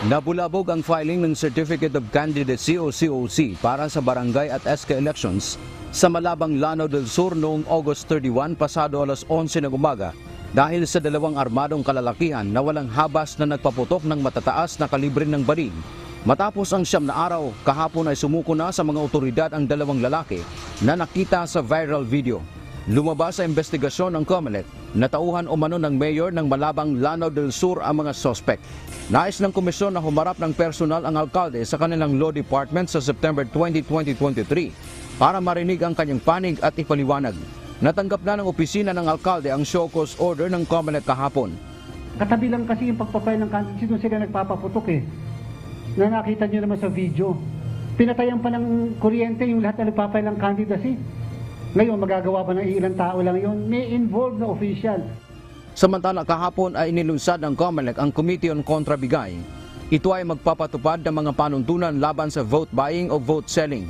Nabulabog ang filing ng Certificate of Candidacy o COC para sa barangay at SK elections sa Malabang, Lanao del Sur noong August 31 pasado alas 11 ng umaga dahil sa dalawang armadong kalalakihan na walang habas na nagpaputok ng matataas na kalibre ng baril. Matapos ang 9 na araw, kahapon ay sumuko na sa mga otoridad ang dalawang lalaki na nakita sa viral video. Lumabas sa investigasyon ng COMELEC na tauhan umano ng mayor ng Malabang, Lanao del Sur ang mga sospek. Nais ng komisyon na humarap ng personal ang alkalde sa kanilang law department sa September 20, 2023 para marinig ang kanyang panig at ipaliwanag. Natanggap na ng opisina ng alkalde ang show cause order ng COMELEC kahapon. Katabi lang kasi yung pagpapile ng candidacy, doon sila nagpapaputok na nakita nyo naman sa video. Pinatayan pa ng kuryente yung lahat na nagpapile ng candidacy. Ngayon, magagawa pa ng ilang tao lang yun. May involved na official. Samantala kahapon ay inilunsad ng COMELEC ang Committee on Contrabigay. Ito ay magpapatupad ng mga panuntunan laban sa vote buying o vote selling.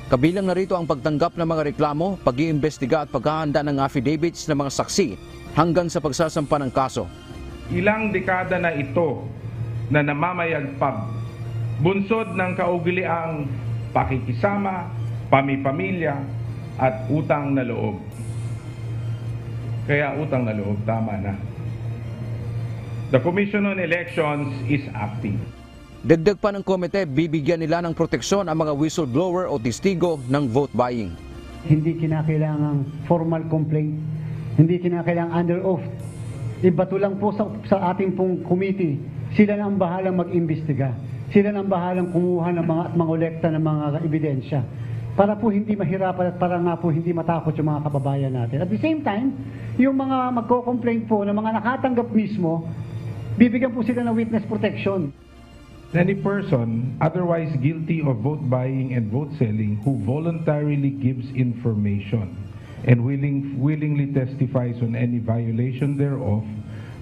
Kabilang na rito ang pagtanggap ng mga reklamo, pag-iimbestiga at paghahanda ng affidavits ng mga saksi hanggang sa pagsasampa ng kaso. Ilang dekada na ito na namamayagpag, bunsod ng kaugaliang pakikisama, pamipamilya at utang na loob. Kaya utang na loob, tama na. The Commission on Elections is acting. Dagdag pa ng komite, bibigyan nila ng proteksyon ang mga whistleblower o testigo ng vote buying. Hindi kinakailangang formal complaint, hindi kinakailangang under oath. Ibato lang po sa ating pong committee, sila na ang bahalang mag-imbestiga. Sila na ang bahalang kumuha ng mga at mangolekta ng mga ebidensya. Para po hindi mahirapan at para nga po hindi matakot yung mga kababayan natin. At the same time, yung mga magko-complaint po ng mga nakatanggap mismo, bibigyan po sila ng witness protection. Any person otherwise guilty of vote buying and vote selling who voluntarily gives information and willingly testifies on any violation thereof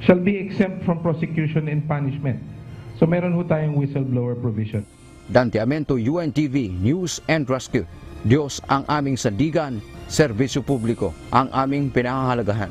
shall be exempt from prosecution and punishment. So meron ho tayong whistleblower provision. Dante Amento, UNTV News and Rescue. Diyos ang aming sandigan, serbisyo publiko ang aming pinahahalagahan.